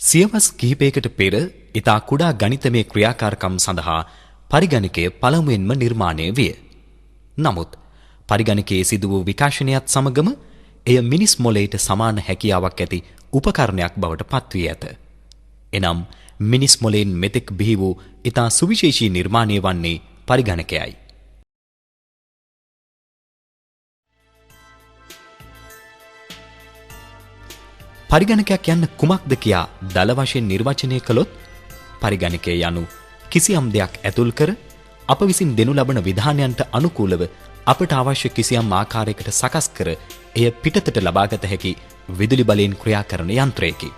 සියවස් කිහිපයකට පෙර ඉතා කුඩා ගණිතමය ක්‍රියාකාරකම් සඳහා පරිගණකය පළමුවෙන්ම නිර්මාණය විය. නමුත් පරිගණකයේ සිදු වූ විකාශනයත් සමගම එය මිනිස් මොළයට සමාන හැකියාවක් ඇති උපකරණයක් බවට පත්වී ඇත. එනම් මිනිස් මොළයෙන් මෙතෙක් බිහි වූ ඉතා සුවිශේෂී නිර්මාණය වන්නේ පරිගණකයයි. පරිගණකයක් යන්න කුමක්ද කියා දල වශයෙන් නිර්වචනය කළොත් පරිගණකය යනු කිසියම් දෙයක් ඇතුල් කර අප විසින් දෙනු ලබන විධානයන්ට අනුකූලව අපට අවශ්‍ය කිසියම් ආකාරයකට සකස් කර එය පිටතට ලබාගත හැකි විදුලි බලයෙන් ක්‍රියා කරන යන්ත්‍රයකි.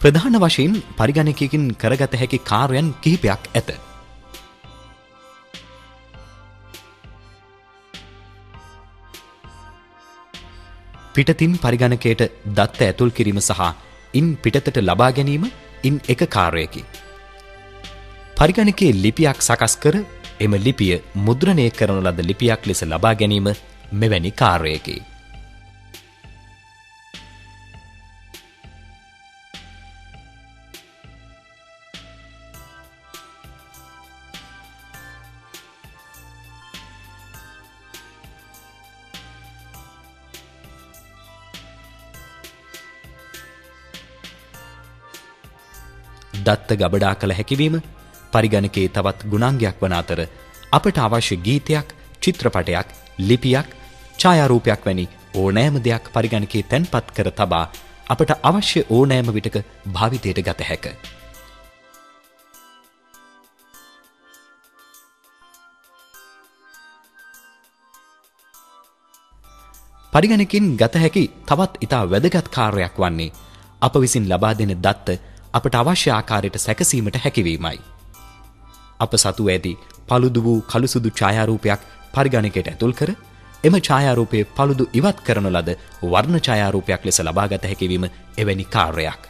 ප්‍රධාන වශයෙන් පරිගණකයකින් කරගත හැකි කාර්යයන් කිහිපයක් ඇත. පිටතින් පරිගණකයට දත්ත ඇතුල් කිරීම සහ ඉන් පිටතට ලබා ගැනීම ඉන් එක කාර්යයකි. පරිගණකයේ ලිපියක් සකස් කර එම ලිපිය මුද්‍රණය කරන ලද ලිපියක් ලෙස ලබා ගැනීම මෙවැනි කාර්යයකි. දත්ත ගබඩා කළ හැකිවීම පරිගණකයේ තවත් ගුණාංගයක් වන අතර අපට අවශ්‍ය ගීතයක්, චිත්‍රපටයක්, ලිපියක්, ඡායාරූපයක් වැනි ඕනෑම දෙයක් පරිගණකයේ තැන්පත් කර තබා අපට අවශ්‍ය ඕනෑම විටක භාවිතයට ගත හැක. පරිගණකයෙන් ගත හැකි තවත් ඉතා වැදගත් කාර්යයක් වන්නේ අප විසින් ලබා දෙන දත්ත අපට අවශ්‍ය ආකාරයට සැකසීමට හැකිවීමයි. අප සතු ඇති paludu වූ කළුසුදු ඡායාරූපයක් පරිගණකයට ඇතුල් කර එම ඡායාරූපයේ paludu ඉවත් කරන ලද වර්ණ ඡායාරූපයක් ලෙස ලබාගත හැකිවීම එවැනි කාර්යයක්.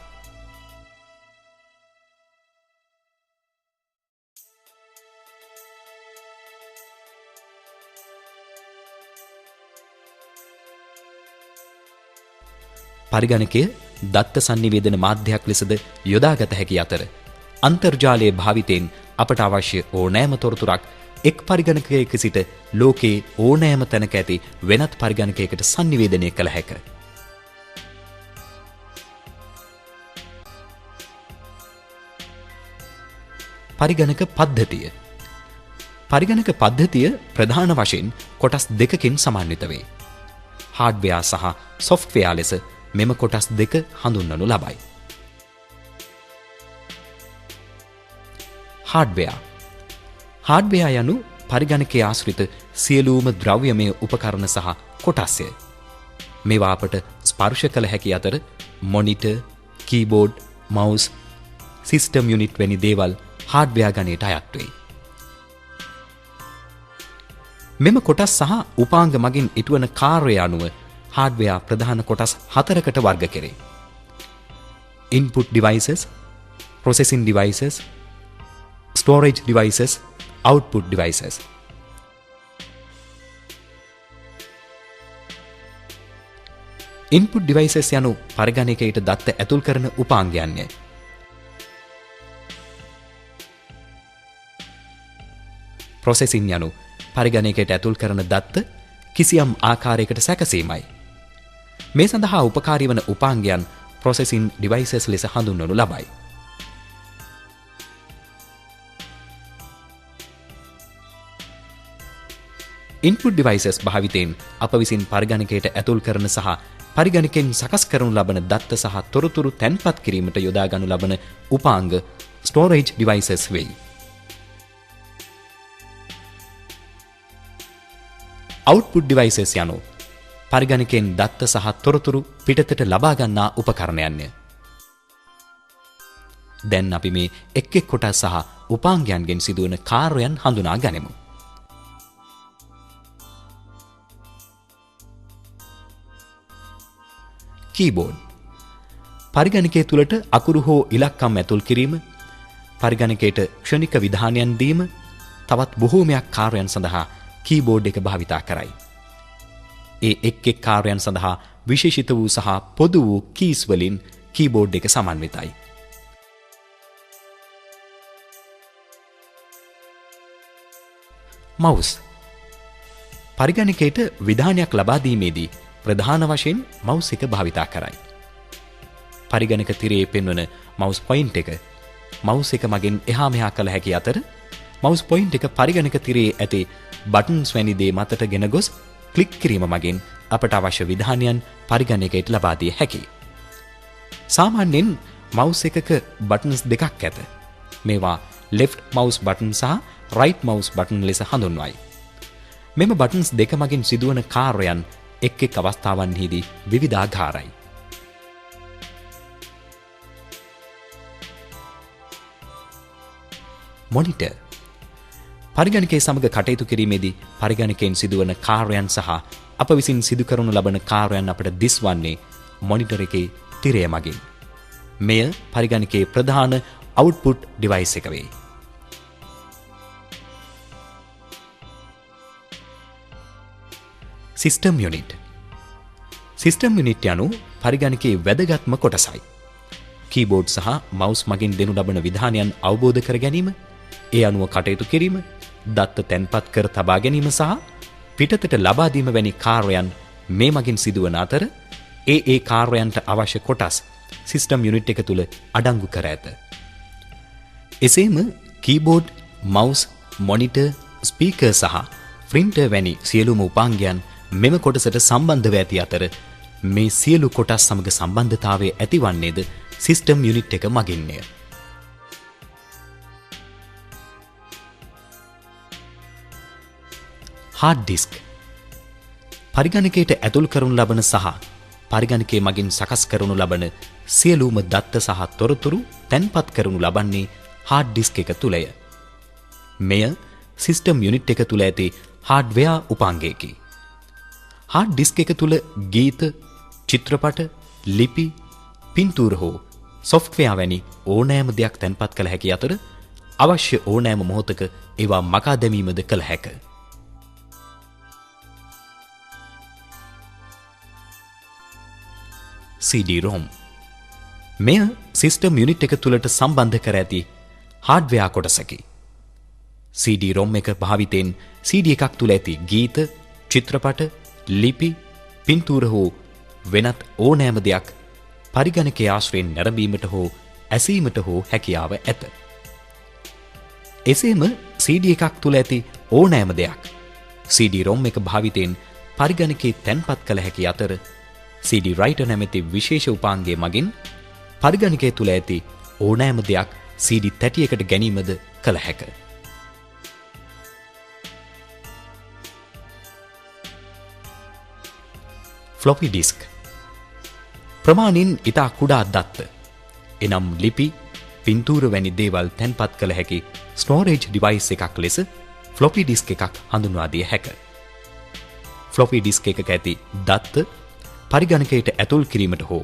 පරිගණකය දත්ත sannivedana මාධ්‍යයක් ලෙසද යොදාගත හැකි අතර අන්තර්ජාලයේ භාවිතයෙන් අපට අවශ්‍ය ඕනෑම තොරතුරක් එක් පරිගණකයක සිට ලෝකයේ ඕනෑම තැනක ඇති වෙනත් පරිගණකයකට sannivedanaya කළ හැක. පරිගණක පද්ධතිය. පරිගණක පද්ධතිය ප්‍රධාන වශයෙන් කොටස් දෙකකින් සමන්විත වේ. හાર્ඩ්වෙයාර් සහ සොෆ්ට්වෙයාර් ලෙස මෙම කොටස් දෙක හඳුන්වනු ලබයි. හાર્ඩ්වෙයාර් යනු පරිගණකයේ ආශ්‍රිත සියලුම ද්‍රව්‍යමය උපකරණ සහ කොටස්ය. මේවා අපට ස්පර්ශ කළ හැකි අතර monitor, keyboard, mouse, system unit වැනි දේවල් හાર્ඩ්වෙයාර් ගණයට අයත් වේ. මෙම කොටස් සහ උපාංග මගින් ඉටුවන කාර්යය අනුව හાર્ඩ්වෙයාර් ප්‍රධාන කොටස් 4කට වර්ග කෙරේ. Input devices, processing devices, storage devices, output devices. Input devices යනු පරිගණකයට දත්ත ඇතුල් කරන උපාංගයන්ය. processing යනු පරිගණකයට ඇතුල් කරන දත්ත කිසියම් ආකාරයකට සැකසීමයි. මේ සඳහා උපකාරී වන උපාංගයන් processing devices ලෙස හඳුන්වනු ලබයි. input devices භාවිතයෙන් අප විසින් පරිගණකයට ඇතුල් කරන සහ පරිගණකයෙන් සකස් කරනු ලබන දත්ත සහ තොරතුරු තැන්පත් කිරීමට යොදා ගනු ලබන උපාංග storage devices වෙයි. output devices යනු පරිගණකයෙන් දත්ත සහ තොරතුරු පිටතට ලබා ගන්නා උපකරණයන්ය. දැන් අපි මේ එක් එක් කොටස් සහ උපාංගයන්ගෙන් සිදුවන කාර්යයන් හඳුනා ගනිමු. කීබෝඩ් පරිගණකය තුළට අකුරු හෝ ඉලක්කම් ඇතුල් කිරීම, පරිගණකයට ක්ෂණික විධානයන් දීම, තවත් බොහෝමයක් කාර්යයන් සඳහා කීබෝඩ් එක භාවිතා කරයි. ඒ එක් කාර්යයන් සඳහා විශේෂිත වූ සහ පොදු වූ කීස් වලින් කීබෝඩ් එක සමන්විතයි. මවුස් පරිගණකයට විධානයක් ලබා දීමේදී ප්‍රධාන වශයෙන් මවුස් එක භාවිතා කරයි. පරිගණක තිරයේ පෙන්වන මවුස් පොයින්ට් එක මවුස් එක මගින් එහා මෙහා කළ හැකි අතර මවුස් පොයින්ට් එක පරිගණක තිරයේ ඇති බටන්ස් වැනි දේ මතට ගෙන ගොස් ක්ලික් කිරීම මගින් අපට අවශ්‍ය විධානයන් පරිගණකයට ලබා දිය හැකියි. සාමාන්‍යයෙන් මවුස් එකක බටන්ස් දෙකක් ඇත. මේවා left mouse button සහ right mouse button ලෙස හඳුන්වයි. මෙම බටන්ස් දෙක මගින් සිදුවන කාර්යයන් එක් අවස්ථාවන්හිදී විවිධාකාරයි. මොනිටර් පරිගණකයේ සමග කටයුතු කිරීමේදී පරිගණකයෙන් සිදුවන කාර්යයන් සහ අප විසින් සිදු කරනු ලබන කාර්යයන් අපට දිස්වන්නේ මොනිටර් එකේ තිරය මගින්. මෙය පරිගණකයේ ප්‍රධාන output device එක වේ. සිස්ටම් යුනිට් සිස්ටම් යුනිට් යනු පරිගණකයේ වැදගත්ම කොටසයි. කීබෝඩ් සහ මවුස් මගින් දෙනු ලබන විධානයන් අවබෝධ කර ගැනීම, ඒ අනුව කටයුතු කිරීම, දත්ත තැන්පත් කර තබා ගැනීම සහ පිටතට ලබා දීම වැනි කාර්යයන් මේ මගින් සිදුවන අතර ඒ කාර්යයන්ට අවශ්‍ය කොටස් සිස්ටම් යුනිට් එක තුල අඩංගු කර ඇත. එසේම කීබෝඩ්, මවුස්, මොනිටර්, ස්පීකර් සහ ප්‍රින්ටර් වැනි සියලුම උපාංගයන් මෙම කොටසට සම්බන්ධව ඇති අතර මේ සියලු කොටස් සමග සම්බන්ධතාවය ඇතිවන්නේද සිස්ටම් යුනිට් එක මගින්ය. හાર્ඩ් ඩිස්ක් පරිගණකයට ඇතුල් කරනු ලබන සහ පරිගණකයේ මගින් සකස් කරනු ලබන සියලුම දත්ත සහ තොරතුරු තැන්පත් කරනු ලබන්නේ හાર્ඩ් ඩිස්ක් එක තුලය. මෙය සිස්ටම් යුනිට් එක තුල ඇති හાર્ඩ්වෙයාර් උපාංගයකි. හાર્ඩ් ඩිස්ක් එක තුල ගීත, චිත්‍රපට, ලිපි, පින්තූර හෝ සොෆ්ට්වෙයාර් වැනි ඕනෑම දෙයක් තැන්පත් කළ හැකි අතර අවශ්‍ය ඕනෑම මොහොතක ඒවා මකා දැමීමද කළ හැක. CD-ROM මෙය සිස්ටම් යුනිට් එක තුලට සම්බන්ධ කර ඇති හાર્ඩ්වෙයාර් කොටසකි. CD-ROM එක භාවිතෙන් CD එකක් තුල ඇති ගීත, චිත්‍රපට, ලිපි, පින්තූර හෝ වෙනත් ඕනෑම දෙයක් පරිගණකයේ ආශ්‍රයෙන් නැරඹීමට හෝ ඇසීමට හෝ හැකියාව ඇත. එසේම CD එකක් තුල ඇති ඕනෑම දෙයක් CD-ROM එක භාවිතෙන් පරිගණකයේ තැන්පත් කළ හැකි අතර CD writer නැමැති විශේෂ උපාංගය මගින් පරිගණකයේ තුල ඇති ඕනෑම දෙයක් CD තැටියකට ගැනීමද කළ හැක. ෆ්ලොපි ඩිස්ක් ප්‍රමාණින් ඉතා කුඩා දත්ත එනම් ලිපි, පින්තූර වැනි දේවල් තැන්පත් කළ හැකි ස්ටෝරේජ් ඩිවයිස් එකක් ලෙස ෆ්ලොපි ඩිස්ක් එකක් හඳුන්වා දිය හැක. ෆ්ලොපි ඩිස්ක් එකක ඇති දත්ත පරිගණකයට ඇතුල් කිරීමට හෝ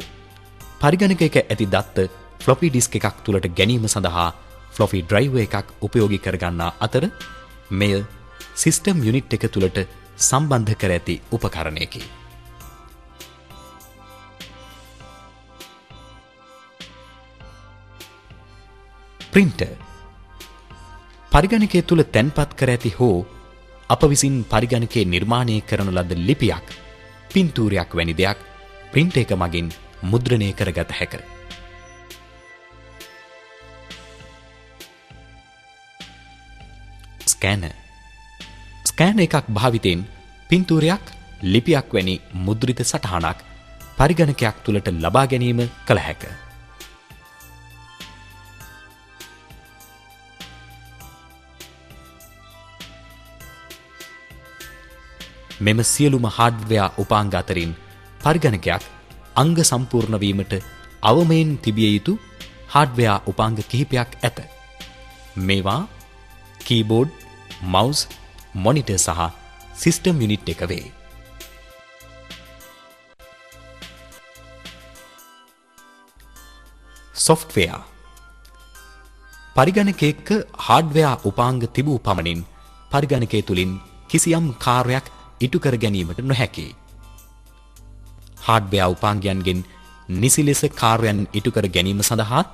පරිගණකයක ඇති දත්ත ෆ්ලොපි ඩිස්ක් එකක් තුලට ගැනීම සඳහා ෆ්ලොපි ඩ්‍රයිවර් එකක් උපයෝගී කරගන්නා අතර මෙය සිස්ටම් යුනිට් එක තුලට සම්බන්ධ කර ඇති උපකරණයකි. ප්‍රින්ටර් පරිගණකය තුල තැන්පත් කර ඇති හෝ අප විසින් පරිගණකයේ නිර්මාණය කරන ලද ලිපියක්, පින්තූරයක් වැනි දෙයක් ප්‍රින්ටර් එක මගින් මුද්‍රණය කරගත හැක. ස්කෑනර් එකක් භාවිතයෙන් පින්තූරයක්, ලිපියක් වැනි මුද්‍රිත සටහනක් පරිගණකයක් තුලට ලබා ගැනීම කළ හැක. මෙම සියලුම හાર્ඩ්වෙයාර් උපාංග අතරින් පරිගණකයක් අංග සම්පූර්ණ වීමට අවමයෙන් තිබිය යුතු හાર્ඩ්වෙයාර් උපාංග කිහිපයක් ඇත. මේවා කීබෝඩ්, මවුස්, මොනිටර් සහ සිස්ටම් යුනිට් එක වේ. software පරිගණකයක hardware උපාංග තිබූ පමණින් පරිගණකය තුලින් කිසියම් කාර්යයක් ඉටු කර ගැනීමට නොහැකි. hardware උපාංගයන්ගෙන් නිසි ලෙස කාර්යයන් ඉටු කර ගැනීම සඳහාත්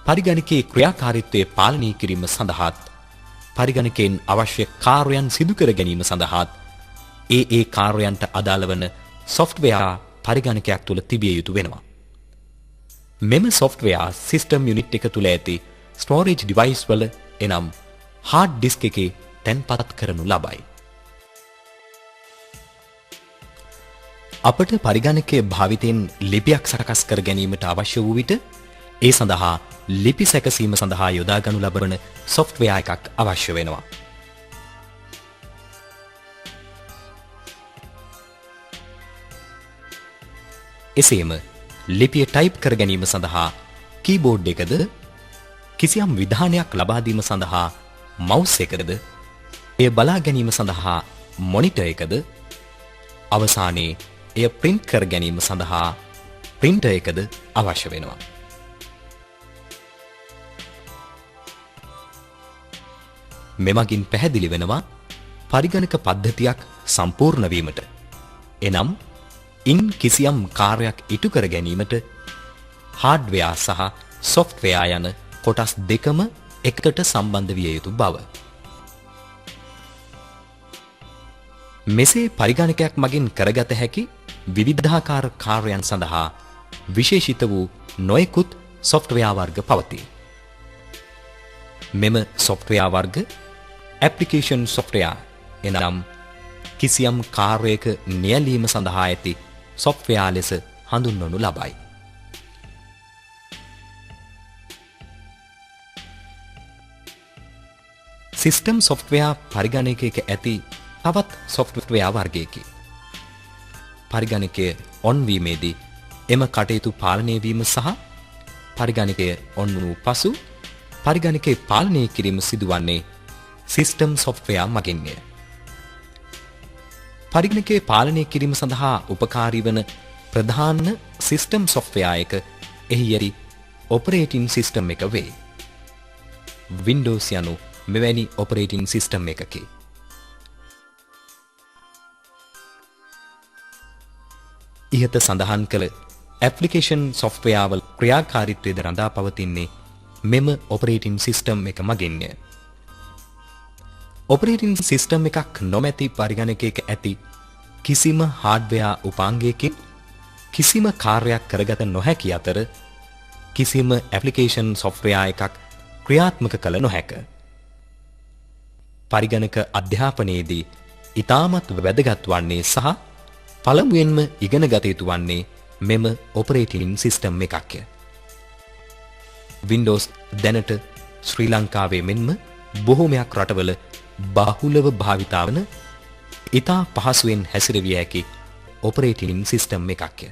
පරිගණකයේ ක්‍රියාකාරීත්වය පාලනය කිරීම සඳහාත් පරිගණකයෙන් අවශ්‍ය කාර්යයන් සිදු කර ගැනීම සඳහාත් ඒ කාර්යයන්ට අදාළ වන software පරිගණකයක් තුල තිබිය යුතු වෙනවා. මෙම software system unit එක තුල ඇති storage device වල එනම් hard disk එකේ තැන්පත් කරනු ලබයි. අපට පරිගණකයේ භාවිතයෙන් ලිපියක් සකස් කර ගැනීමට අවශ්‍ය වූ විට ඒ සඳහා ලිපි සැකසීම සඳහා යොදා ගනු ලබන software එකක් අවශ්‍ය වෙනවා. එසේම ලිපිය ටයිප් කර ගැනීම සඳහා කීබෝඩ් එකද කිසියම් විධානයක් ලබා දීම සඳහා මවුස් එකද එය බලා ගැනීම සඳහා මොනිටර් එකද අවසානයේ එය print කර ගැනීම සඳහා printer එකද අවශ්‍ය වෙනවා. මෙමගින් පැහැදිලි වෙනවා පරිගණක පද්ධතියක් සම්පූර්ණ වීමට එනම් ඉන් කිසියම් කාර්යයක් ඉටු කර ගැනීමට hardware සහ software යන කොටස් දෙකම එකට සම්බන්ධ විය යුතු බව. මෙසේ පරිගණකයක් මගින් කරගත හැකි විවිධාකාර කාර්යයන් සඳහා විශේෂිත වූ නොයෙකුත් software වර්ග පවතී. මෙම software වර්ග application software එනම් කිසියම් කාර්යයක නියැලීම සඳහා ඇති software ලෙස හඳුන්වනු ලබයි. system software පරිගණකයක ඇති තවත් software වර්ගයකි. පරිගණකය on වීමේදී එම කටයුතු පාලනය වීම සහ පරිගණකය on වූ පසු පරිගණකයේ පාලනය කිරීම සිදුවන්නේ system software මගින්ය. පරිගණකයේ පාලනය කිරීම සඳහා උපකාරී වන ප්‍රධාන system software එක එහි යරි operating system එක වේ. Windows යනු මෙවැනි operating system එකකි. ඉහත සඳහන් කළ application software වල ක්‍රියාකාරීත්වය රඳා පවතින්නේ මෙම operating system එක මගින්ය. operating system එකක් නොමැති පරිගණකයක ඇති කිසිම hardware උපාංගයකින් කිසිම කාර්යයක් කරගත නොහැකි අතර කිසිම application software එකක් ක්‍රියාත්මක කළ නොහැක. පරිගණක අධ්‍යාපනයේදී ඉතාමත් වැදගත් වන්නේ සහ පළමුවෙන්ම ඉගෙන ගත යුතු වන්නේ මෙම operating system එකක්ය. Windows දැනට ශ්‍රී ලංකාවේ මෙන්ම බොහෝමයක් රටවල බහුලව භාවිතා වන ඉතා පහසුවෙන් හැසිරවිය හැකි operating system එකක්ය.